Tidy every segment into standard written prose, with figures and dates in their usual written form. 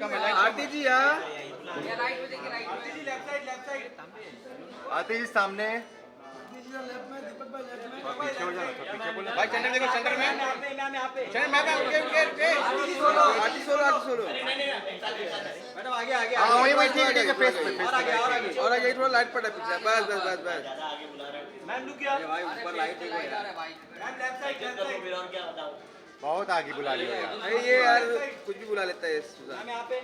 आरती जी यहाँ, आरती जी सामने, पीछे हो जाना, पीछे बोलना भाई। सेंटर देखो, सेंटर में, सेंटर में आरती सोलो, मैडम आगे आगे, हाँ वही वही, ठीक है, फेस पे, और आगे थोड़ा लाइट पड़ा पीछे, बस बस बस बस। मैम लुक यार, भाई ऊपर लाइट देखो यार, मैम लेफ्ट साइड क्या बताऊं, बहुत आगे बुला लिया यार, अरे ये यार कुछ भी बुला लेता है मैम यहाँ पे।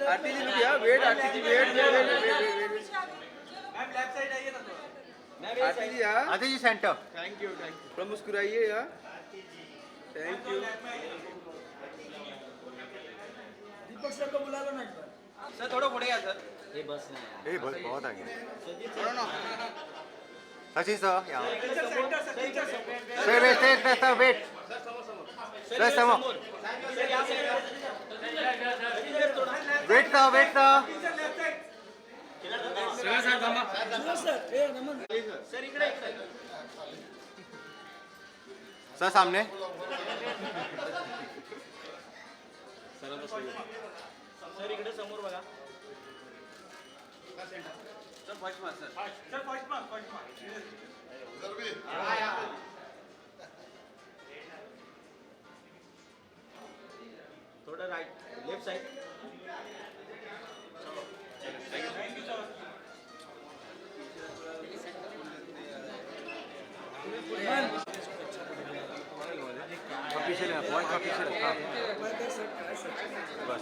आरती जी लुक यार, वेट आरती जी, वेट मैम लेफ्ट साइड आइए ना थोड़ा, आरती जी यार, आरती जी सेंटर, थैंक यू थोड़ा मुस्कुराइए यार, थैंक यू। दीपक सर को बुला लो ना सर, थोड़ा बढ़िया सर, ये बस बहुत आगे, थोड़ा ना सचिन सर यहाँ, वेट सर सामने, सर इकडे समोर बघा, sir first mark, sir first mark, थोड़ा right, left side, thank you sir. पीछे हाँ बस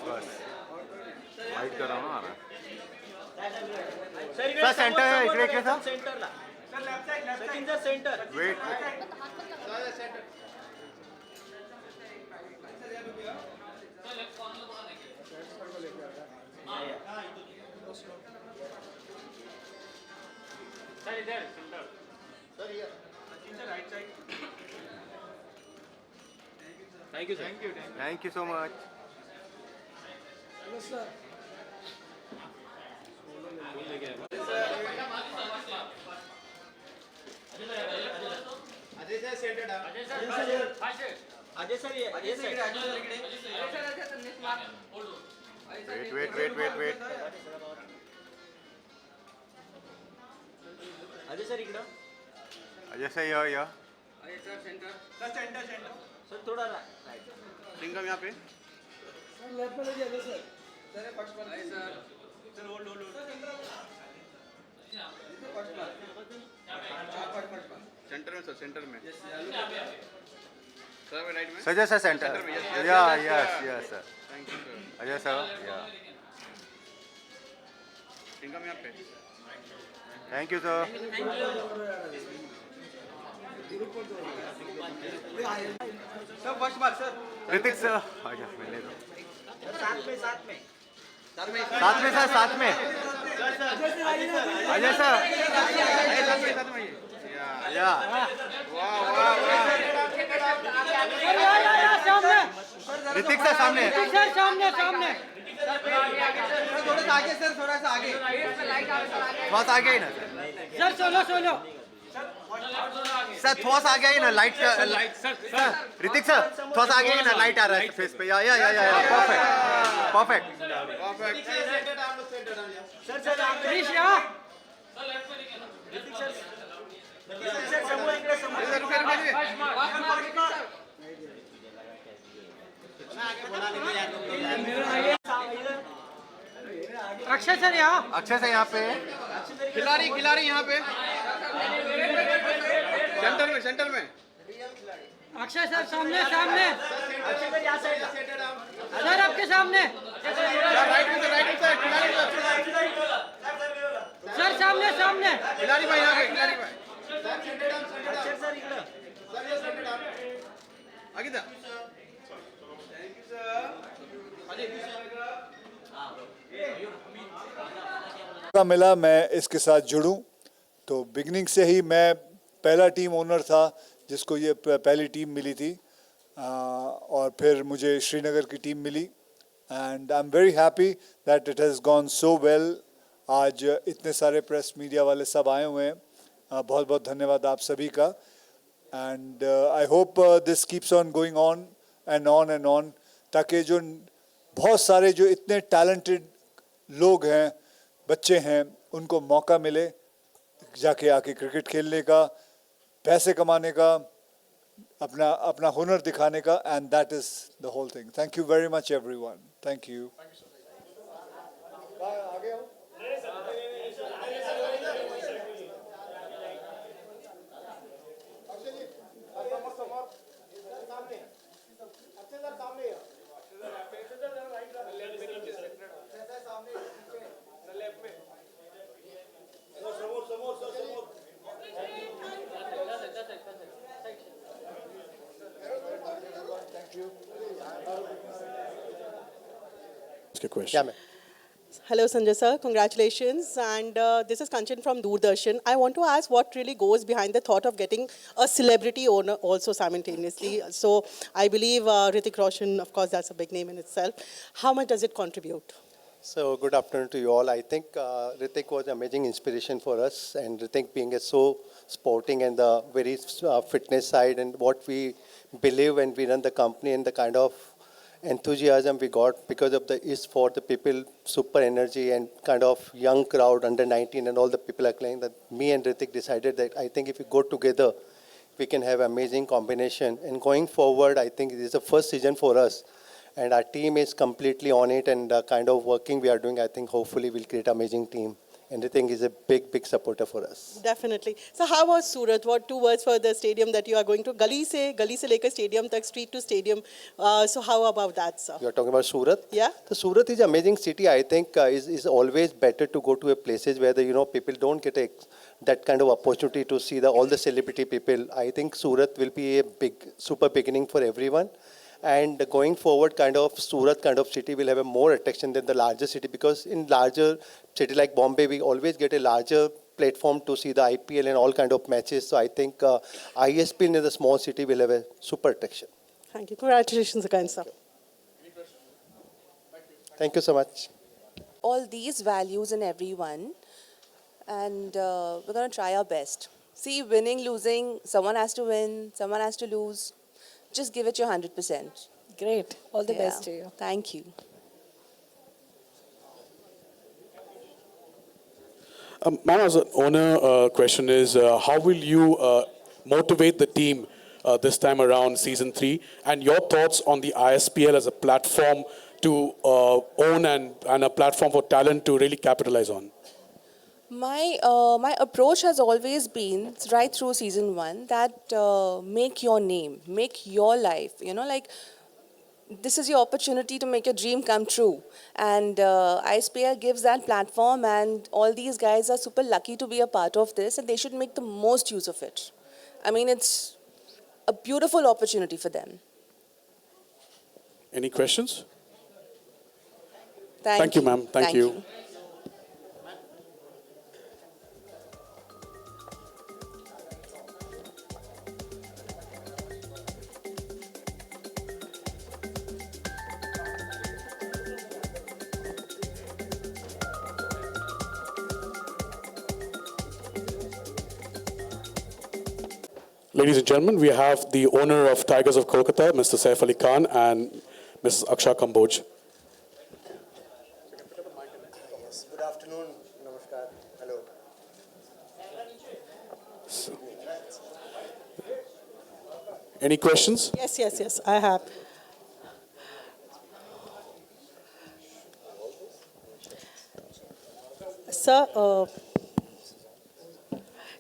वाइट कर रहा हूँ ना, सर सेंटर है, इकडे इकडे सर, सेंटरला sir, left side centre, wait sir इधर सेंटर, सर ये right side, thank you so much sir. Ajay sir centre, Ajay sir ये साइड, वेट अजय सर इकडं, अजय सर या अजय सर सेंटर, सर थोड़ा राइट, सिंगम यहाँ पे, सर लेफ्ट में लगे सर फर्स्ट पर सर होल्ड सेंटर में, सर सेंटर में, सर राइट में, सर सर सेंटर में, yes sir, thank you sir, Ajay sir या सिंगम यहाँ पे, thank you sir. Sir first mark sir, Hrithik sir आजा मिलने दो, साथ में सर, अजय सर या ऋतिक सर सामने, थोड़ा सा आगे सर, थोड़ा सा आगे, थोड़ा सा आगे ही ना सर, सोलो सर, थोड़ा सा आगे ही ना, लाइट सर, ऋतिक सर थोड़ा सा आगे ही ना, लाइट आ रहा है फेस पे, या परफेक्ट सर प्लीज यार, अक्षय सर यहाँ पे, खिलाड़ी यहाँ पे, सेंटर में अक्षय सर सामने, सर आपके सामने, राइट सर सामने, खिलाड़ी भाई यहाँ पे, आगे था, मिला मैं इसके साथ जुड़ूं, तो बिगनिंग से ही मैं पहला टीम ओनर था जिसको ये पहली टीम मिली थी, और फिर मुझे श्रीनगर की टीम मिली, and I am very happy that it has gone so well. आज इतने सारे प्रेस मीडिया वाले सब आए हुए हैं, बहुत बहुत धन्यवाद आप सभी का, and I hope this keeps on going on and on, ताकि जो बहुत सारे जो इतने टैलेंटेड लोग हैं, बच्चे हैं, उनको मौका मिले जाके आके क्रिकेट खेलने का, पैसे कमाने का, अपना अपना हुनर दिखाने का, and that is the whole thing. Thank you very much everyone. Thank you. question. Hello, Sanjay sir. Congratulations. And this is Kanchan from Doordarshan. I want to ask what really goes behind the thought of getting a celebrity owner also simultaneously. So I believe Hrithik Roshan, of course, that's a big name in itself. How much does it contribute? So good afternoon to you all. I think Hrithik was amazing inspiration for us, and Hrithik being a so sporting and the very fitness side and what we believe when we run the company and the kind of enthusiasm we got because of the is for the people, super energy and kind of young crowd under 19 and all the people are playing that me and Hrithik decided that I think if we go together, we can have amazing combination. And going forward, I think this is the first season for us. And our team is completely on it and the kind of working we are doing, I think hopefully we'll create an amazing team. And Hrithik is a big, big supporter for us. Definitely. So how was Surat? What 2 words for the stadium that you are going to? Gali se lekar stadium tak, street to stadium. So how about that, sir? You're talking about Surat? Yeah. So Surat is an amazing city. I think is always better to go to a places where people don't get that kind of opportunity to see all the celebrity people. I think Surat will be a big, super beginning for everyone. And going forward, kind of Surat kind of city will have a more attraction than the larger city because in larger city like Bombay, we always get a larger platform to see the IPL and all kind of matches. So I think ISPL in the small city will have a super attraction. Thank you. Congratulations again, sir. Thank you so much. All these values in everyone, and we're going to try our best. See, winning, losing, someone has to win, someone has to lose. Just give it your 100%. Great. All the Yeah. best to you. Thank you. Ma'am, as an owner, question is, how will you motivate the team this time around season 3? And your thoughts on the ISPL as a platform to own and a platform for talent to really capitalize on? My approach has always been right through season 1 that make your name, make your life. This is your opportunity to make your dream come true, and ISPL gives that platform, and all these guys are super lucky to be a part of this, and they should make the most use of it. I mean, it's a beautiful opportunity for them. Any questions? Thank you, ma'am. Thank you. Ladies and gentlemen, we have the owner of Tigers of Kolkata, Mr. Saif Ali Khan, and Mrs. Aksha Kamboj. Yes. Good afternoon. Namaskar. Hello. Any questions? Yes, I have. Sir,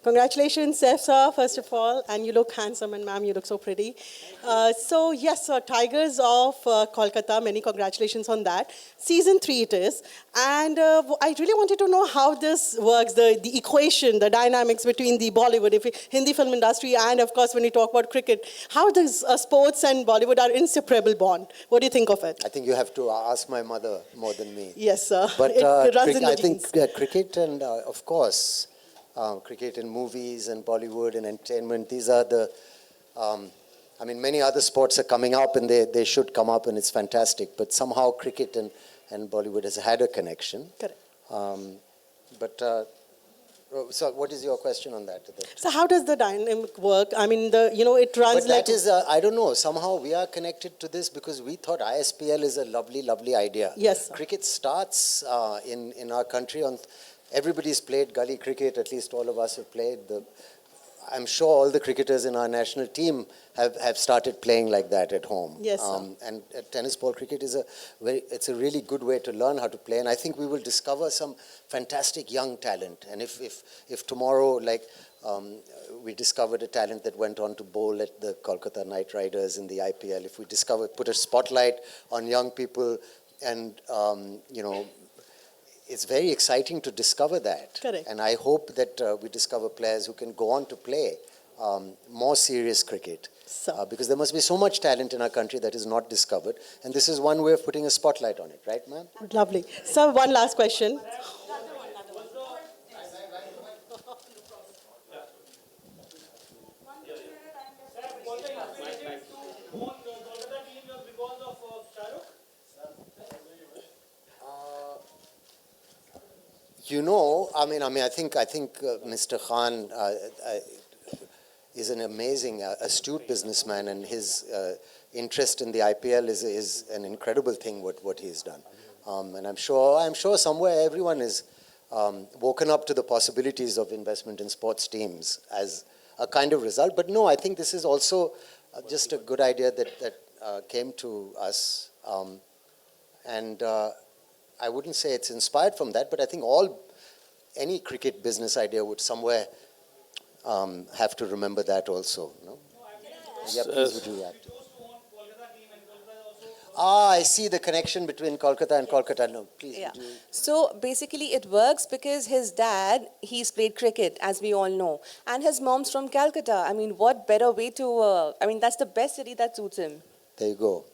congratulations, Saif sir, first of all, and you look handsome, and ma'am, you look so pretty. So yes, sir, Tigers of Kolkata, many congratulations on that. Season 3 it is, and I really wanted to know how this works, the equation, the dynamics between the Bollywood, Hindi film industry, and of course when you talk about cricket, how does sports and Bollywood are inseparable bond? What do you think of it? I think you have to ask my mother more than me. Yes, sir. But it runs in the I genes. think cricket and, of course, cricket and movies and Bollywood and entertainment, these are the, many other sports are coming up and they should come up and it's fantastic. But somehow cricket and Bollywood has had a connection. Correct. But So what is your question on that? So how does the dynamic work? I mean, it runs But like... that is, I don't know, somehow we are connected to this because we thought ISPL is a lovely, lovely idea. Yes, sir. Cricket starts in our country on, everybody's played gully cricket, at least all of us have played. I'm sure all the cricketers in our national team have started playing like that at home. Yes, sir. And tennis ball cricket is it's a really good way to learn how to play. And I think we will discover some fantastic young talent. And if tomorrow, like, we discovered a talent that went on to bowl at the Kolkata Knight Riders in the IPL, if we put a spotlight on young people and, it's very exciting to discover that. Correct. And I hope that we discover players who can go on to play more serious cricket. So- Because there must be so much talent in our country that is not discovered. And this is one way of putting a spotlight on it, right, ma'am? Lovely. Sir, one last question. I think Mr. Khan is an amazing, astute businessman, and his interest in the IPL is an incredible thing. What he's done, and I'm sure somewhere everyone is woken up to the possibilities of investment in sports teams as a kind of result. But no, I think this is also just a good idea that came to us, and I wouldn't say it's inspired from that, but I think any cricket business idea would somewhere have to remember that also. No? Yeah, please would you react? I see the connection between Kolkata and Kolkata. No, please. Yeah. Would you? So basically it works because his dad, he's played cricket, as we all know. And his mom's from Calcutta. I mean, what better way to, that's the best city that suits him. There you go.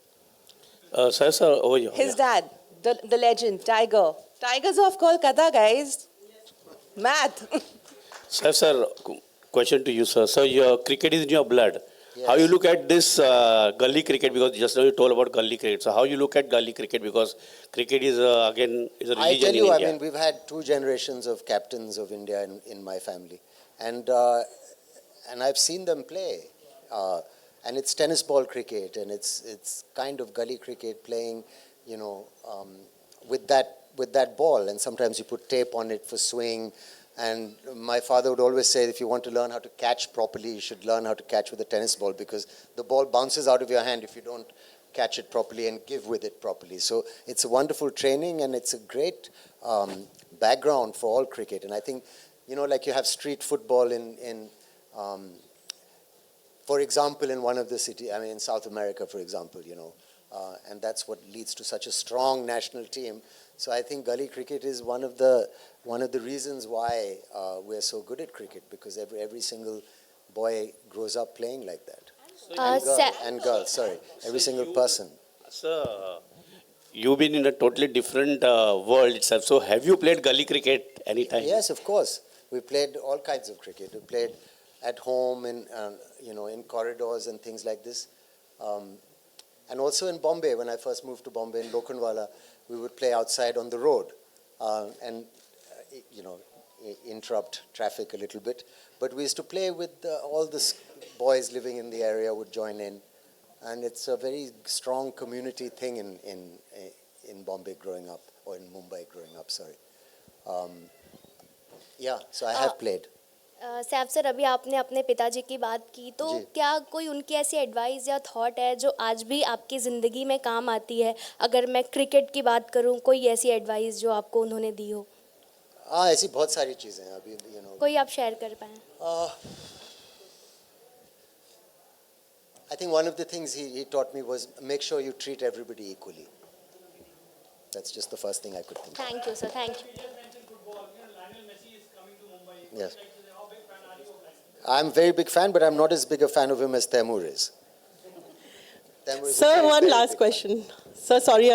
Sir, over here. His dad, the legend, Tiger. Tigers of Kolkata, guys. Math. Sir, question to you, sir. Sir, your cricket is in your blood. Yes. How you look at this gully cricket? Because just now you told about gully cricket. So how you look at gully cricket? Because cricket is again is a religion I tell you, in I India. mean, we've had 2 generations of captains of India in my family, and I've seen them play, and it's tennis ball cricket, and it's kind of gully cricket playing, with that ball, and sometimes you put tape on it for swing. And my father would always say, if you want to learn how to catch properly, you should learn how to catch with a tennis ball, because the ball bounces out of your hand if you don't catch it properly and give with it properly. So it's a wonderful training, and it's a great background for all cricket. And I think, like you have street football in for example, in one of the cities, in South America, for example, and that's what leads to such a strong national team. So I think gully cricket is one of the reasons why we're so good at cricket, because every single boy grows up playing like that. Girl, every single person. Sir, you've been in a totally different world itself. So have you played gully cricket anytime? Yes, of course. We played all kinds of cricket. We played at home, in corridors and things like this. And also in Bombay, when I first moved to Bombay, in Lokhandwala, we would play outside on the road and interrupt traffic a little bit. But we used to play with all the boys living in the area would join in. And it's a very strong community thing in Bombay growing up, or in Mumbai growing up, sorry. So I have played. Saif sir, अभी आपने अपने पिताजी की बात की, तो जी। क्या कोई उनकी ऐसी एडवाइस या थॉट है जो आज भी आपकी ज़िंदगी में काम आती है? अगर मैं क्रिकेट की बात करूं, कोई ऐसी एडवाइस जो आपको उन्होंने दी हो? ऐसी बहुत सारी चीज़ें हैं अभी, कोई आप शेयर कर पाएँ? I think one of the things he taught me was make sure you treat everybody equally. That's just the first thing I could think of. Thank you sir, thank you. Yes. I'm a very big fan, but I'm not as big a fan of him as Taimur is. Taimur is a Sir, very, one very last big question. Sir, sorry,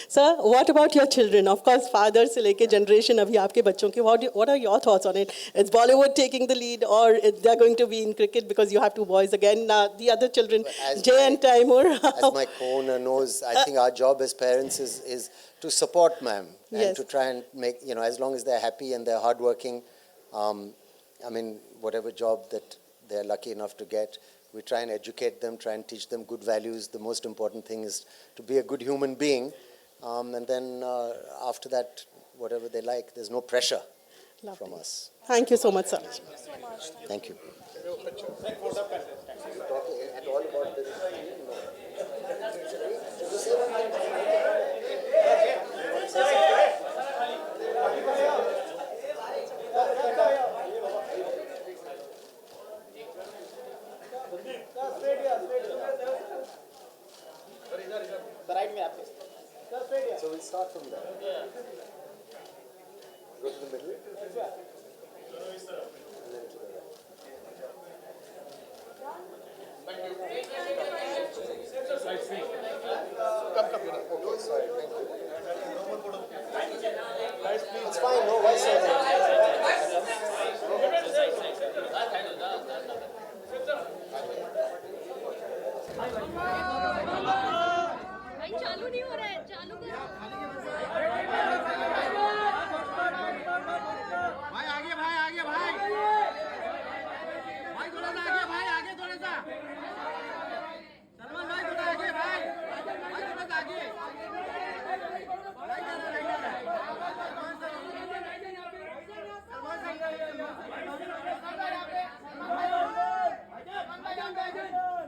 Sir, what about your children? Of course, father से लेके generation अभी आपके बच्चों के, what are your thoughts on it? Is Bollywood taking the lead, or they're going to be in cricket because you have 2 boys again? The other children, As Jay and Taimur. As my co-owner knows, I think our job as parents is to support ma'am, and Yes. to try and make, as long as they're happy and they're hardworking, I mean, whatever job that they're lucky enough to get, we try and educate them, try and teach them good values. The most important thing is to be a good human being. And then after that, whatever they like, there's no pressure from us. Thank you so much, sir. Thank you. So we'll start from there. Go to the middle. And then to the right. Okay, sorry, thank you. It's fine, no, why so चालू नहीं हो रहा है चालू भाई आगे भाई आगे भाई भाई थोड़ा सा आगे भाई आगे थोड़ा सा सलमान भाई थोड़ा आगे भाई भाई थोड़ा सा आगे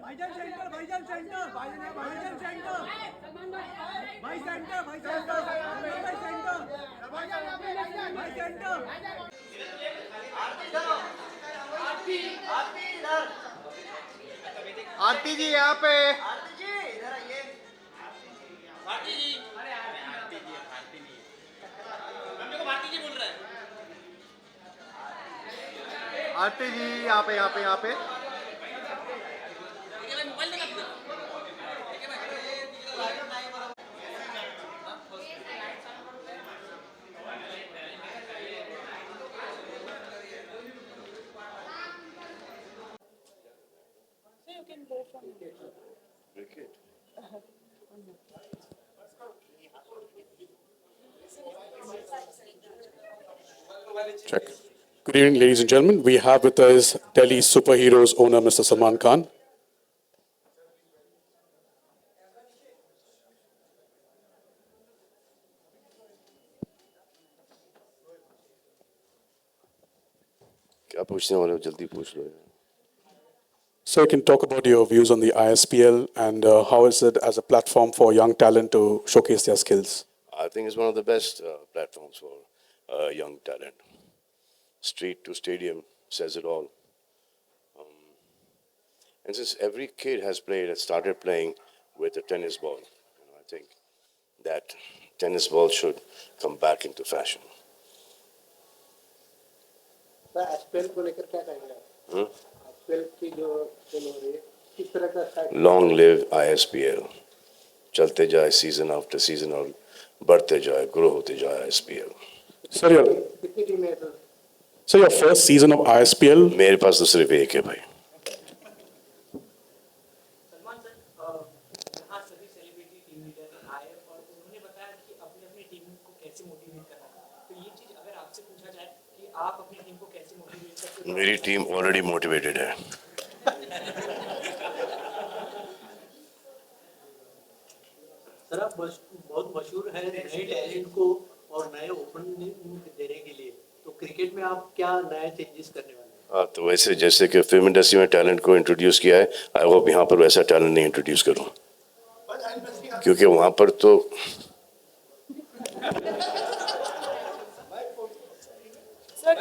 भाईजान सेंटर भाईजान सेंटर भाईजान सेंटर भाई सेंटर भाई सेंटर भाई सेंटर भाई सेंटर आरती जी यहाँ पे आरती जी यहाँ पे यहाँ पे यहाँ पे Check. Good evening, ladies and gentlemen. We have with us Delhi Superheroes owner, Mr. Salman Khan. क्या पूछने वाले हो जल्दी पूछ लो यार। So you can talk about your views on the ISPL and how is it as a platform for young talent to showcase their skills? I think it's one of the best platforms for young talent. Street to stadium says it all. And since every kid has started playing with a tennis ball, I think that tennis ball should come back into fashion. SPL को लेकर क्या कहेंगे? SPL की जो खेल हो रही है किस तरह का Long live ISPL. चलते जाए season after season और बढ़ते जाए, grow होते जाए ISPL. So your first season of ISPL, मेरे पास तो सिर्फ एक है भाई. सलमान सर यहाँ सभी सेलिब्रिटी टीम लीडर आए और उन्होंने बताया कि अपनी अपनी टीम को कैसे मोटिवेट करना है. तो ये चीज अगर आपसे पूछा जाए कि आप अपनी टीम को कैसे मोटिवेट करते हैं? मेरी टीम ऑलरेडी मोटिवेटेड है. सर आप बहुत मशहूर है नए टैलेंट को और नए ओपनिंग देने के लिए. तो क्रिकेट में आप क्या नए चेंजेस करने वाले हैं? हाँ तो वैसे जैसे कि फिल्म इंडस्ट्री में टैलेंट को इंट्रोड्यूस किया है, आई होप यहाँ पर वैसा टैलेंट नहीं इंट्रोड्यूस करूँ, क्योंकि वहाँ पर तो सर